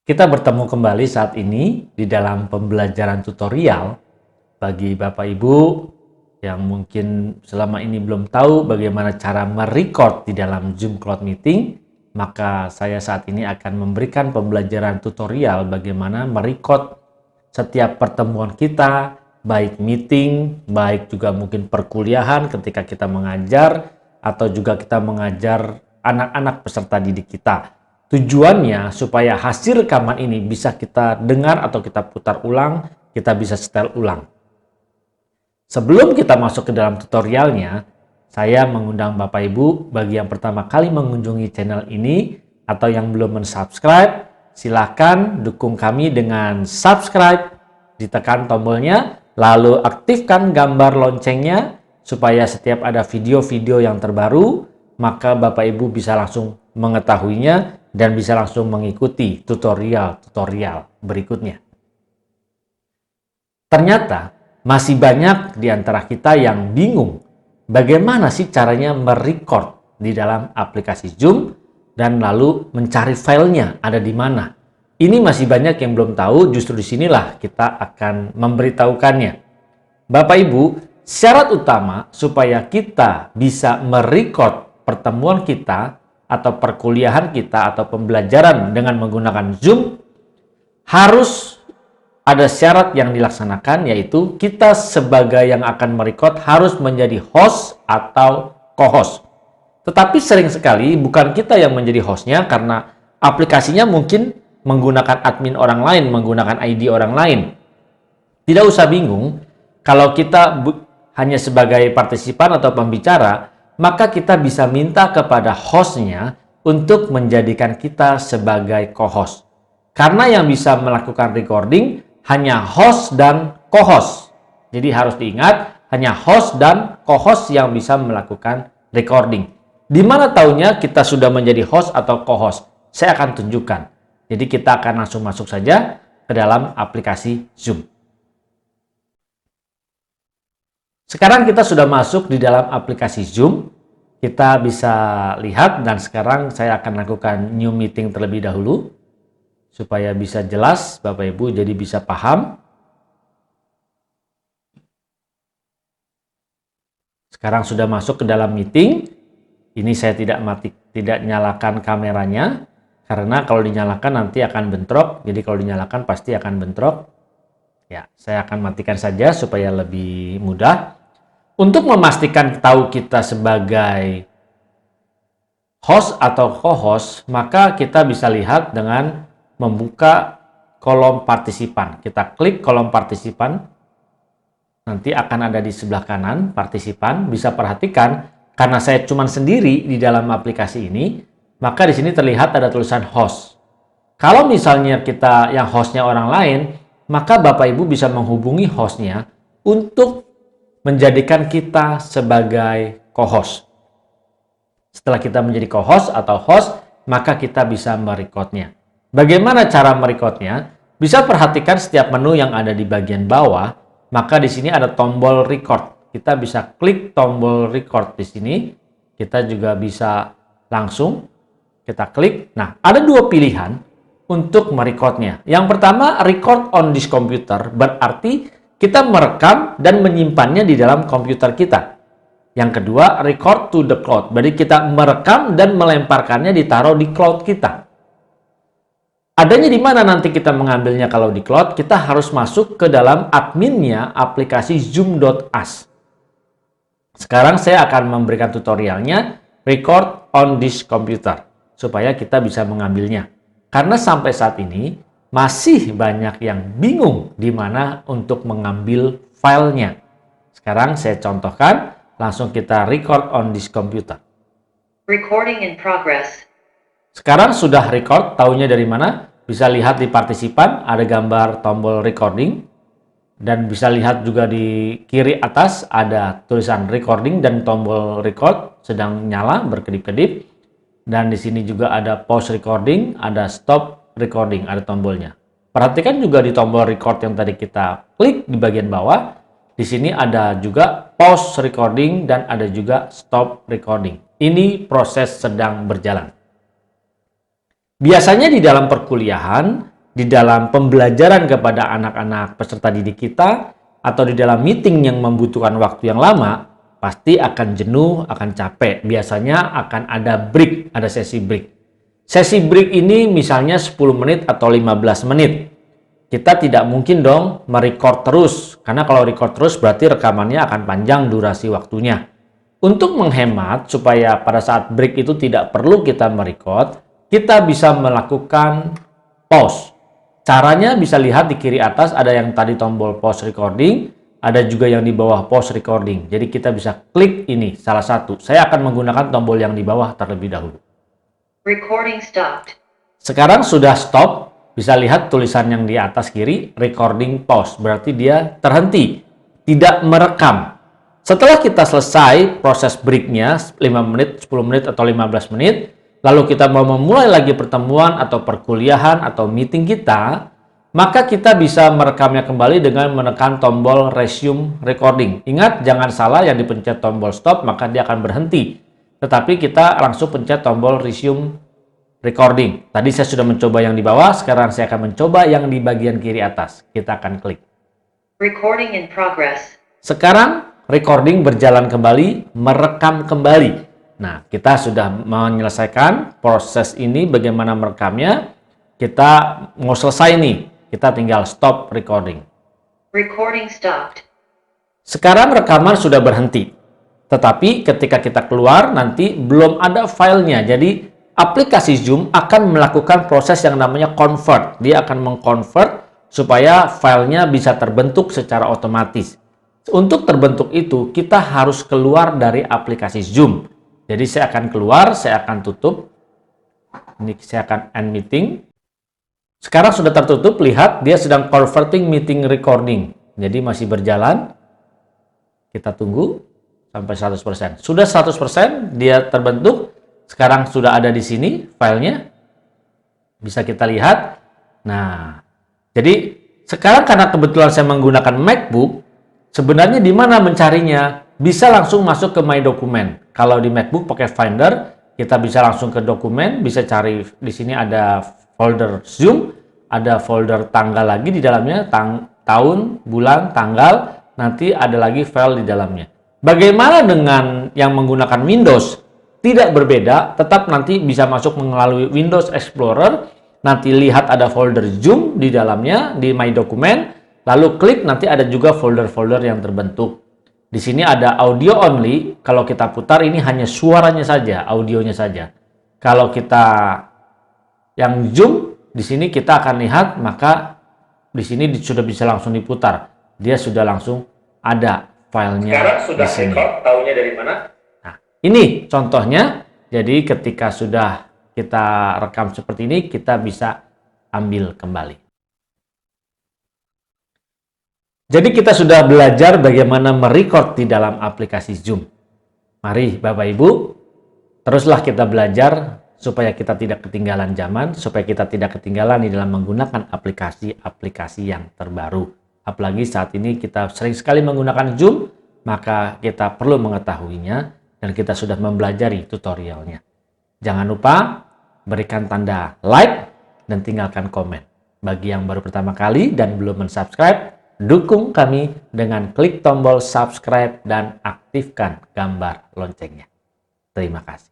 Kita bertemu kembali saat ini di dalam pembelajaran tutorial bagi Bapak Ibu yang mungkin selama ini belum tahu bagaimana cara merecord di dalam Zoom Cloud Meeting, maka saya saat ini akan memberikan pembelajaran tutorial bagaimana merecord setiap pertemuan kita, baik meeting, baik juga mungkin perkuliahan ketika kita mengajar, atau juga kita mengajar anak-anak peserta didik kita. Tujuannya supaya hasil rekaman ini bisa kita dengar atau kita putar ulang, kita bisa setel ulang. Sebelum kita masuk ke dalam tutorialnya, saya mengundang Bapak Ibu bagi yang pertama kali mengunjungi channel ini atau yang belum mensubscribe, silakan dukung kami dengan subscribe, ditekan tombolnya, lalu aktifkan gambar loncengnya supaya setiap ada video-video yang terbaru, maka Bapak Ibu bisa langsung mengetahuinya dan bisa langsung mengikuti tutorial-tutorial berikutnya. Ternyata masih banyak di antara kita yang bingung bagaimana sih caranya merecord di dalam aplikasi Zoom dan lalu mencari filenya ada di mana. Ini masih banyak yang belum tahu, justru disinilah kita akan memberitahukannya. Bapak Ibu, syarat utama supaya kita bisa merecord pertemuan kita atau perkuliahan kita atau pembelajaran dengan menggunakan Zoom, harus ada syarat yang dilaksanakan, yaitu kita sebagai yang akan merecord harus menjadi host atau co-host. Tetapi sering sekali bukan kita yang menjadi hostnya karena aplikasinya mungkin menggunakan admin orang lain, menggunakan ID orang lain. Tidak usah bingung, kalau kita hanya sebagai partisipan atau pembicara, maka kita bisa minta kepada hostnya untuk menjadikan kita sebagai co-host. Karena yang bisa melakukan recording hanya host dan co-host. Jadi harus diingat, hanya host dan co-host yang bisa melakukan recording. Di mana taunya kita sudah menjadi host atau co-host? Saya akan tunjukkan. Jadi kita akan langsung masuk saja ke dalam aplikasi Zoom. Sekarang kita sudah masuk di dalam aplikasi Zoom. Kita bisa lihat dan sekarang saya akan lakukan new meeting terlebih dahulu supaya bisa jelas Bapak Ibu, jadi bisa paham. Sekarang sudah masuk ke dalam meeting. Ini saya tidak nyalakan kameranya karena kalau dinyalakan nanti akan bentrok. Jadi kalau dinyalakan pasti akan bentrok. Ya, saya akan matikan saja supaya lebih mudah. Untuk memastikan tahu kita sebagai host atau co-host, maka kita bisa lihat dengan membuka kolom partisipan. Kita klik kolom partisipan, nanti akan ada di sebelah kanan partisipan. Bisa perhatikan, karena saya cuma sendiri di dalam aplikasi ini, maka di sini terlihat ada tulisan host. Kalau misalnya kita yang hostnya orang lain, maka Bapak Ibu bisa menghubungi hostnya untuk menjadikan kita sebagai co-host. Setelah kita menjadi co-host atau host, maka kita bisa merecordnya. Bagaimana cara merecordnya? Bisa perhatikan setiap menu yang ada di bagian bawah, maka di sini ada tombol record. Kita bisa klik tombol record di sini. Kita juga bisa langsung kita klik. Nah, ada dua pilihan untuk merecordnya. Yang pertama, record on this computer, berarti kita merekam dan menyimpannya di dalam komputer kita. Yang kedua, record to the cloud. Berarti kita merekam dan melemparkannya ditaruh di cloud kita. Adanya di mana nanti kita mengambilnya kalau di cloud? Kita harus masuk ke dalam adminnya aplikasi Zoom.us. Sekarang saya akan memberikan tutorialnya record on this computer supaya kita bisa mengambilnya. Karena sampai saat ini masih banyak yang bingung di mana untuk mengambil filenya. Sekarang saya contohkan, langsung kita record on this computer. Recording in progress. Sekarang sudah record, taunya dari mana? Bisa lihat di partisipan, ada gambar tombol recording. Dan bisa lihat juga di kiri atas ada tulisan recording dan tombol record sedang nyala berkedip-kedip. Dan di sini juga ada pause recording, ada stop recording, ada tombolnya. Perhatikan juga di tombol record yang tadi kita klik di bagian bawah. Di sini ada juga pause recording dan ada juga stop recording. Ini proses sedang berjalan. Biasanya di dalam perkuliahan di dalam pembelajaran kepada anak-anak peserta didik kita, atau di dalam meeting yang membutuhkan waktu yang lama, pasti akan jenuh, akan capek. Biasanya akan ada break, ada sesi break. Sesi break ini misalnya 10 menit atau 15 menit. Kita tidak mungkin dong merecord terus, karena kalau record terus berarti rekamannya akan panjang durasi waktunya. Untuk menghemat supaya pada saat break itu tidak perlu kita merecord, kita bisa melakukan pause. Caranya bisa lihat di kiri atas ada yang tadi tombol pause recording, ada juga yang di bawah pause recording. Jadi kita bisa klik ini salah satu. Saya akan menggunakan tombol yang di bawah terlebih dahulu. Recording stopped. Sekarang sudah stop, bisa lihat tulisan yang di atas kiri, recording pause. Berarti dia terhenti, tidak merekam. Setelah kita selesai proses breaknya 5 menit, 10 menit, atau 15 menit, lalu kita mau memulai lagi pertemuan atau perkuliahan atau meeting kita, maka kita bisa merekamnya kembali dengan menekan tombol resume recording. Ingat, jangan salah yang dipencet tombol stop, maka dia akan berhenti. Tetapi kita langsung pencet tombol resume recording. Tadi saya sudah mencoba yang di bawah, sekarang saya akan mencoba yang di bagian kiri atas. Kita akan klik. Recording in progress. Sekarang recording berjalan kembali, merekam kembali. Nah, kita sudah menyelesaikan proses ini bagaimana merekamnya. Kita mau selesai nih, kita tinggal stop recording. Recording stopped. Sekarang rekaman sudah berhenti. Tetapi ketika kita keluar nanti belum ada filenya. Jadi aplikasi Zoom akan melakukan proses yang namanya convert. Dia akan mengconvert supaya filenya bisa terbentuk secara otomatis. Untuk terbentuk itu, kita harus keluar dari aplikasi Zoom. Jadi saya akan keluar, saya akan tutup. Ini saya akan end meeting. Sekarang sudah tertutup, lihat dia sedang converting meeting recording. Jadi masih berjalan. Kita tunggu sampai 100%. Sudah 100%, dia terbentuk. Sekarang sudah ada di sini filenya. Bisa kita lihat. Nah, jadi sekarang karena kebetulan saya menggunakan MacBook, sebenarnya di mana mencarinya? Bisa langsung masuk ke My Document. Kalau di MacBook pakai Finder, kita bisa langsung ke dokumen, bisa cari di sini ada folder Zoom, ada folder tanggal lagi di dalamnya, tahun, bulan, tanggal, nanti ada lagi file di dalamnya. Bagaimana dengan yang menggunakan Windows? Tidak berbeda, tetap nanti bisa masuk melalui Windows Explorer, nanti lihat ada folder Zoom di dalamnya, di My Document, lalu klik nanti ada juga folder-folder yang terbentuk. Di sini ada audio only, kalau kita putar ini hanya suaranya saja, audionya saja. Kalau kita yang Zoom, di sini kita akan lihat, maka di sini sudah bisa langsung diputar. Dia sudah langsung ada filenya. Sekarang sudah record, tahunya dari mana? Nah, ini contohnya. Jadi ketika sudah kita rekam seperti ini, kita bisa ambil kembali. Jadi kita sudah belajar bagaimana merecord di dalam aplikasi Zoom. Mari Bapak Ibu, teruslah kita belajar supaya kita tidak ketinggalan zaman, supaya kita tidak ketinggalan di dalam menggunakan aplikasi-aplikasi yang terbaru. Apalagi saat ini kita sering sekali menggunakan Zoom, maka kita perlu mengetahuinya dan kita sudah mempelajari tutorialnya. Jangan lupa berikan tanda like dan tinggalkan komen. Bagi yang baru pertama kali dan belum mensubscribe, dukung kami dengan klik tombol subscribe dan aktifkan gambar loncengnya. Terima kasih.